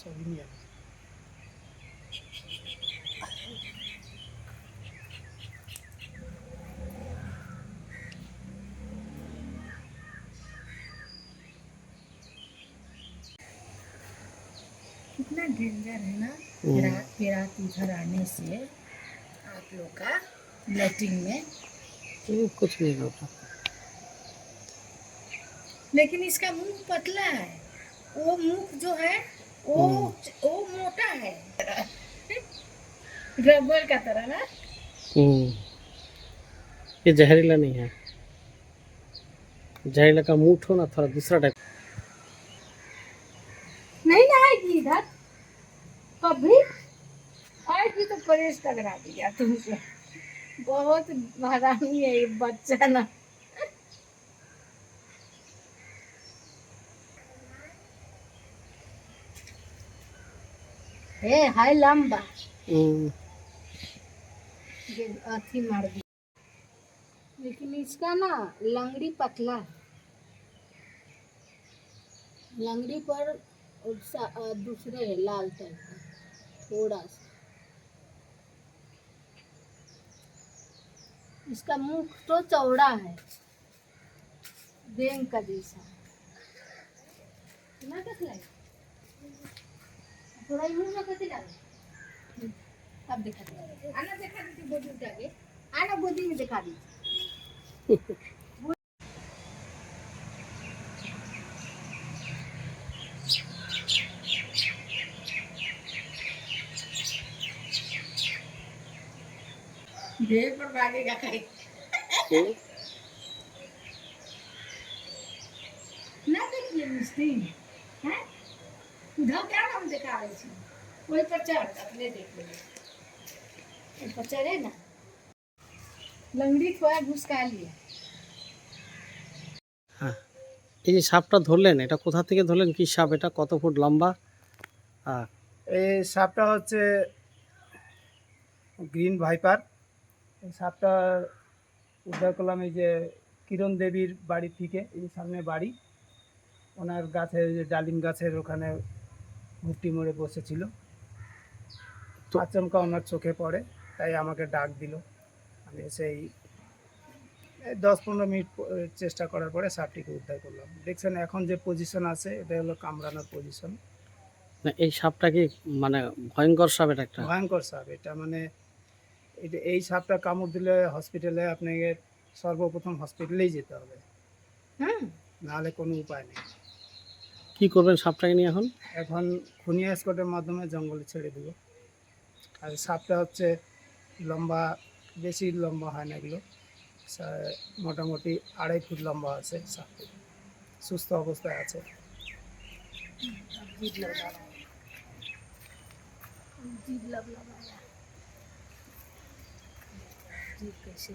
सभी नहीं आना। कितना डेंजर है ना। रात पे रात इधर आने से आप लोग का लैट्रिन में कुछ नहीं होता। लेकिन इसका मुंह पतला है, वो मुंह जो है वो मोटा है रबर का तरह ना। ये जहरीला नहीं है, जहरीला का मुंह हो ना थोड़ा दूसरा टाइप। नहीं ना आएगी इधर कभी, आएगी तो परेश टकरा दिया तुमसे। बहुत हरामी है ये बच्चा ना। हे हाय लंबा ये अथी मार दी, लेकिन इसका ना लंगड़ी पतला है। लंगड़ी पर दूसरे है लाल टाइप का थोड़ा सा। इसका मुख तो चौड़ा है, बेंग का जैसा। ना कसला थोड़ा ही मुंह में कति डाल। अब दिखा दे, आना दिखा दी बोदी उठा के, आना बोदी में दिखा दी। ढेर पर भागेगा कहीं ना। देखिए मिस्त्री हैं उधर क्या हम दिखा रहे थे, वही पर चढ़ अपने देख ले, वही पर चढ़े ना। लंगड़ी थोड़ा घुसका लिया। হ্যাঁ, এই যে সাপটা ধরলেন এটা কোথা থেকে ধরলেন, কি সাপ এটা, কত ফুট লম্বা? এই সাপটা হচ্ছে গ্রিন ভাইপার। এই সাপটা উদ্ধার করলাম এই যে কিরণ দেবীর বাড়ি থেকে, এই সামনে বাড়ি, ওনার গাছের যে ডালিম গাছের ওখানে ঘুপটি মরে বসেছিল, তো আচমকা ওনার চোখে পড়ে, তাই আমাকে ডাক দিল। আমি সেই 10-15 মিনিট চেষ্টা করার পরে সাপটিকে উদ্ধার করলাম। দেখছেন এখন যে পজিশন আছে এটা হলো কামড়ানোর পজিশন। না এই সাপটা কি মানে ভয়ঙ্কর সাপ? এটা একটা ভয়ঙ্কর সাপ এটা, মানে এই সাপটা কামড় দিলে হসপিটালে আপনাকে সর্বপ্রথম হসপিটালেই যেতে হবে, নাহলে কোনো উপায় নেই। কি করবেন সাপটাকে নিয়ে এখন? এখন খুনিয়া স্কোয়াডের মাধ্যমে জঙ্গলে ছেড়ে দেব। আর সাপটা হচ্ছে লম্বা, বেশি লম্বা হয় না এগুলো, মোটামুটি 2.5 ফুট লম্বা আছে সাপটি, সুস্থ অবস্থায় আছে। जीभ लग लगा, जीभ कैसे